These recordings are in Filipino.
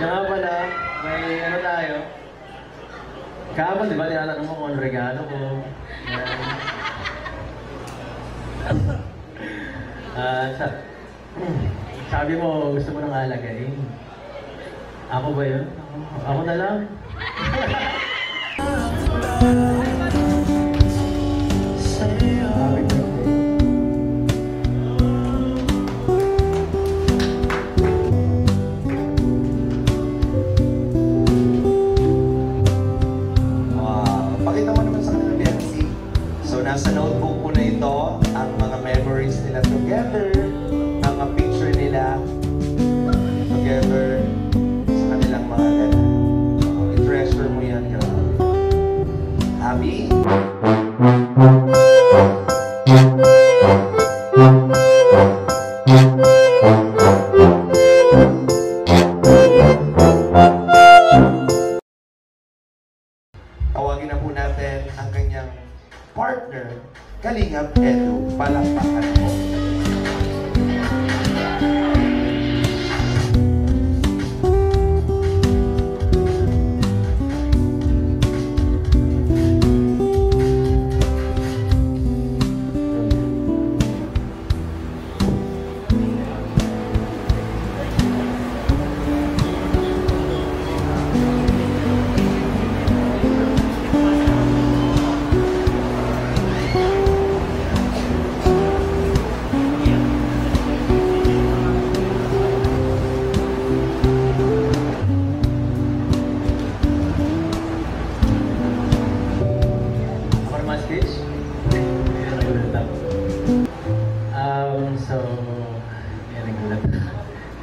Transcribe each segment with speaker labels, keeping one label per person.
Speaker 1: Siya nga pala, may ano tayo. Kahapon, di ba, tinatanong mo kung ano regalo ko. Sabi mo, gusto mo nang alagayin. Ako ba yun? Ako na lang.
Speaker 2: Nasa notebook ko na ito ang mga memories nila together, ang mga picture nila together sa kanilang mga gana. I-treasure mo yan, grabe. Abby? Tawagin na po natin ang kanyang partner, Kalingap Edu. Palakpakan mo.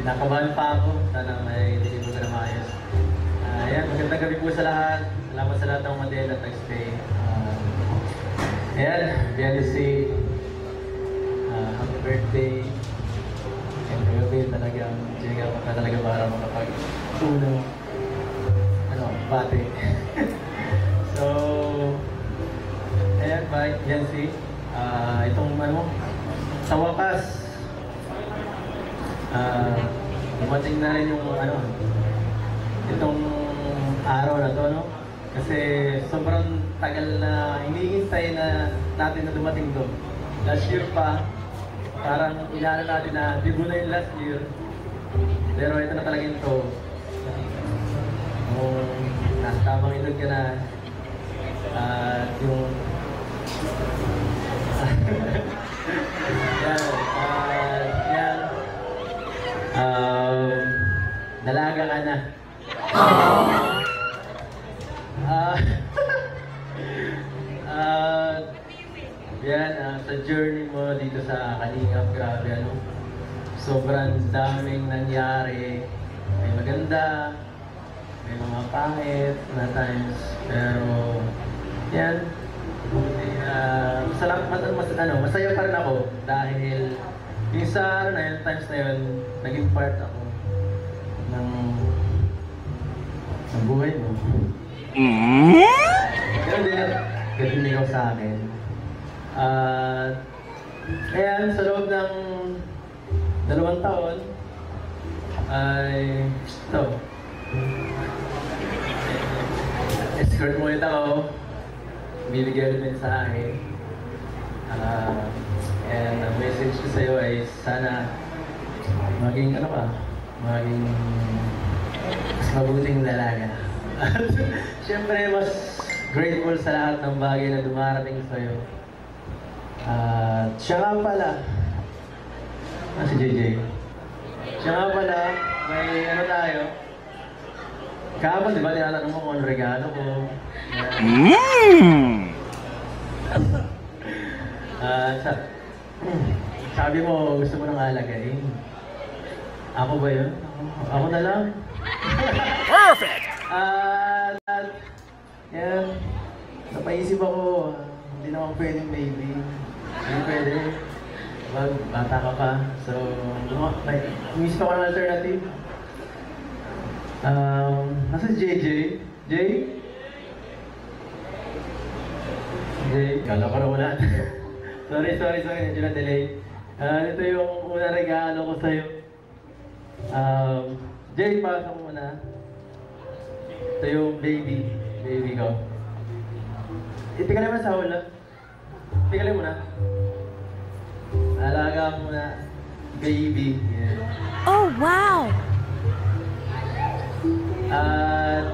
Speaker 1: Kinakabahan pa ako. Sana may deliver ko na maayos. Ayan, magandang gabi po sa lahat. Salamat sa lahat ng model at nag-stay. Ayan, Biancy. Happy birthday. And gabi talagang Jiga ka talaga para makapag-uno. Bate. So, ayan, bye, Biancy. Itong sa wakas, dumating na rin yung itong araw na to, no? Kasi sobrang tagal na hinihintay na natin na dumating to. Last year pa, parang inaano natin na bigo na yung last year. Pero ito na talaga ito. Kung nasa tamang edad ka na, at yung dalaga ka na. Sa journey mo dito sa Kalingap, grabe sobrang daming nangyari. May maganda, may mga pangit na times, pero yan. Masaya pa rin ako dahil yung sa times na yun, naging part ako ng buhay mo. Ganun din ako sa akin. Ayan, sa loob ng 2 taon ay ito. Escort mo ulit ako. Binigyan din sa akin. And ang message ko sa'yo ay sana maging maging mas mabuting dalaga. Siyempre, mas grateful sa lahat ng bagay na dumarating sa'yo. Siya nga pala, si JJ. Siya nga pala, may tayo. Kahapon, di ba, tinatanong mo kung ano regalo ko. Sabi mo, gusto mo nang alagayin. Ako ba yun? Ako na lang.
Speaker 3: Perfect!
Speaker 1: Yan. Napaisip ako, hindi naman pwedeng baby. Hindi pwede. Bata ka pa. So, miss pa ko ng alternative. Nasa JJ? Jay? Jay? Kala ko na wala. Sorry. Medyo na-delay. Ito yung unang regalo ko sa'yo. Jay, pasok muna. Ito yung baby ko. Itigalay mo sa hula. Itigalay mo na. Alaga mo na. Baby. Yeah.
Speaker 3: Oh, wow!
Speaker 1: At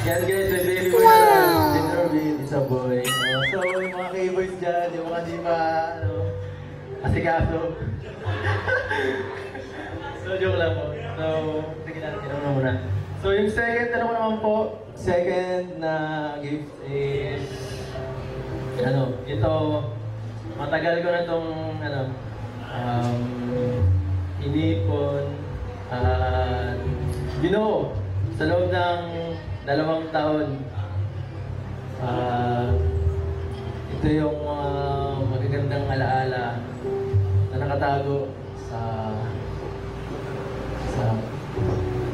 Speaker 1: yan guys, may baby boy na Robin, it's a boy. So yung mga k-boys dyan, yung mga di ba, asikaso. So joke lang po. So, sige natin, tinanong na muna. So yung second, tanong ko naman po, second na gift is, ito, matagal ko na itong, inipon, sa loob ng 2 taon, ito yung magagandang alaala na nakatago sa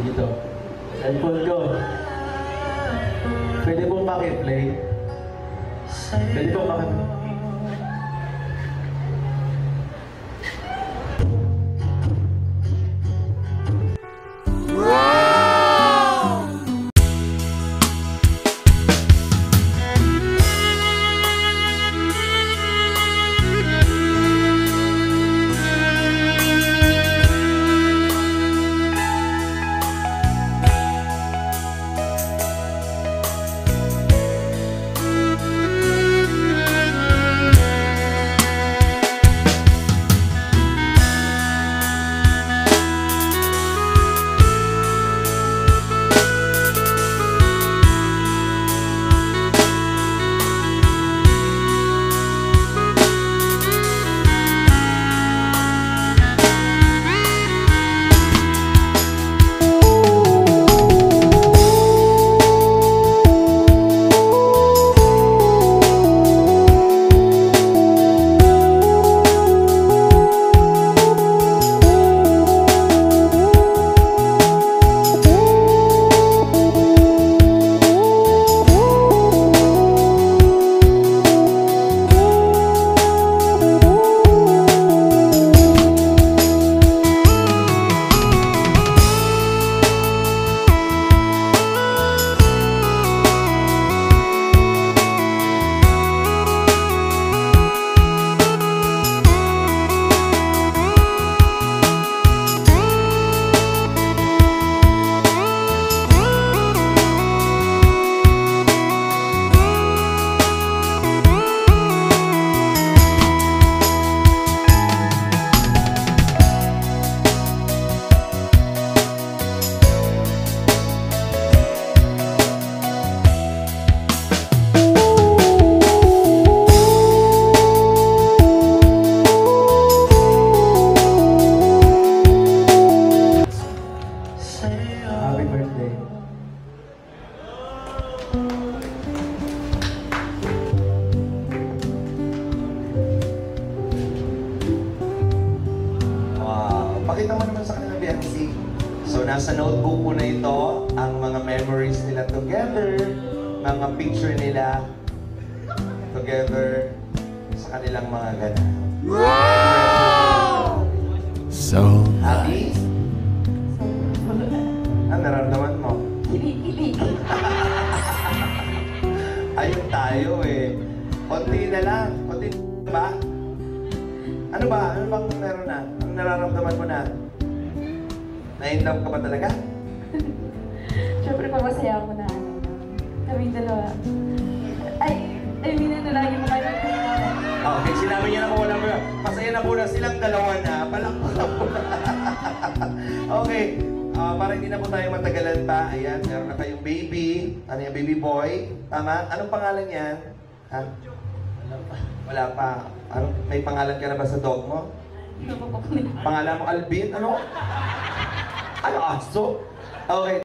Speaker 1: dito. Cellphone ko. Pwede pong pakiplay. Pwede pong pakiplay. Happy birthday.
Speaker 2: Wow. Pakita mo naman sa kanila, Biancy. So, nasa notebook po na ito ang mga memories nila together, mga picture nila together sa kanilang mga ganap. Wow!
Speaker 3: So
Speaker 2: Happy? Ano nararamdaman mo?
Speaker 4: Kilig-kilig.
Speaker 2: Ayun tayo eh. Konti na lang. Konti na ba? Ano ba? Ano bang meron na? Ang nararamdaman mo na? Na-in-love ka ba talaga?
Speaker 4: Siyempre, papasaya ako na kaming dalawa. I mean, lagi mo kayo
Speaker 2: Okay, sinabi niya na wala mo na. Masaya na po na silang dalawa na. Palakpakan po na. Okay. Para hindi na po tayo matagalan pa. Ayan, meron na kayong baby. Ano yung baby boy? Tama? Anong pangalan yan? Ha? Wala pa. Ano, may pangalan ka na ba sa dog mo? Pangalan mo Alvin? Ano? Ano aso? Okay.